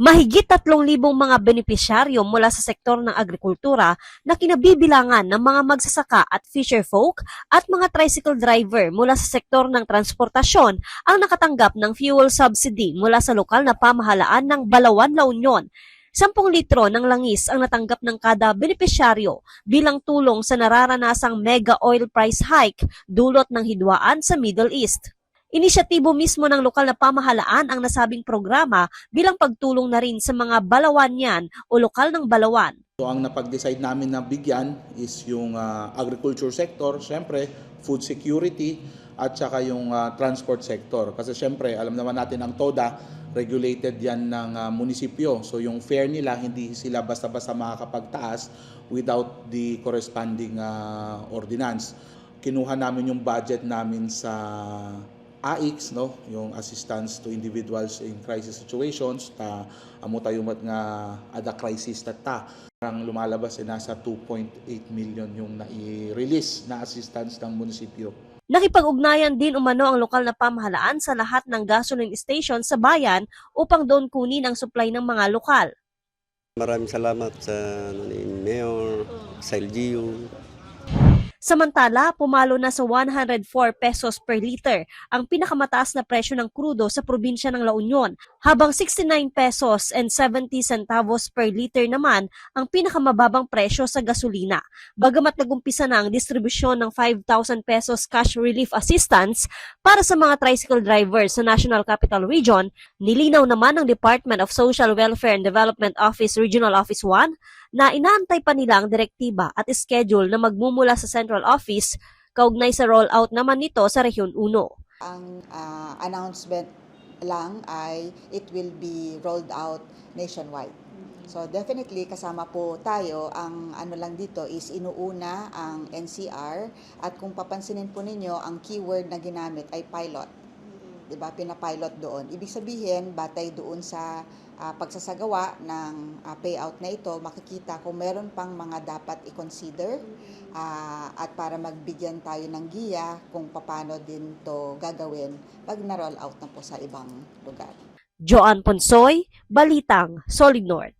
Mahigit 3,000 mga benepisyaryo mula sa sektor ng agrikultura na kinabibilangan ng mga magsasaka at fisherfolk at mga tricycle driver mula sa sektor ng transportasyon ang nakatanggap ng fuel subsidy mula sa lokal na pamahalaan ng Balawan, La Union. 10 litro ng langis ang natanggap ng kada benepisyaryo bilang tulong sa nararanasang mega oil price hike dulot ng hidwaan sa Middle East. Inisyatibo mismo ng lokal na pamahalaan ang nasabing programa bilang pagtulong na rin sa mga Balawanyan o lokal ng Balawan. So ang napag-decide namin na bigyan is yung agriculture sector, syempre food security at saka yung transport sector. Kasi syempre alam naman natin ang TODA, regulated yan ng munisipyo. So yung fare nila hindi sila basta-basta makakapagtaas without the corresponding ordinance. Kinuha namin yung budget namin sa AICS, no, yung assistance to individuals in crisis situations, amo tayo nga ada crisis ta. Ang lumalabas ay nasa 2.8 million yung nai-release na assistance ng munisipyo. Nakipag-ugnayan din umano ang lokal na pamahalaan sa lahat ng gasoline station sa bayan upang doon kunin ang supply ng mga lokal. Maraming salamat sa Mayor, sa LGU. Samantala, pumalo na sa 104 pesos per liter ang pinakamataas na presyo ng krudo sa probinsya ng La Union, habang 69 pesos and 70 centavos per liter naman ang pinakamababang presyo sa gasolina. Bagamat nagumpisa na ang distribusyon ng 5,000 pesos cash relief assistance para sa mga tricycle drivers sa National Capital Region, nilinaw naman ng Department of Social Welfare and Development Office Regional Office 1 na inaantay pa nila ang direktiba at schedule na magmumula sa Central Office kaugnay sa rollout naman nito sa Rehiyon 1. Ang announcement lang ay it will be rolled out nationwide. So definitely kasama po tayo, ang ano lang dito is inuuna ang NCR at kung papansinin po ninyo ang keyword na ginamit ay pilot. 'Di ba? Pinapilot doon. Ibig sabihin batay doon sa pagsasagawa ng payout na ito, makikita kung meron pang mga dapat i-consider at para magbigyan tayo ng giya kung paano din to gagawin pag na-roll out na po sa ibang lugar. Joanne Ponsoy, Balitang, Solid North.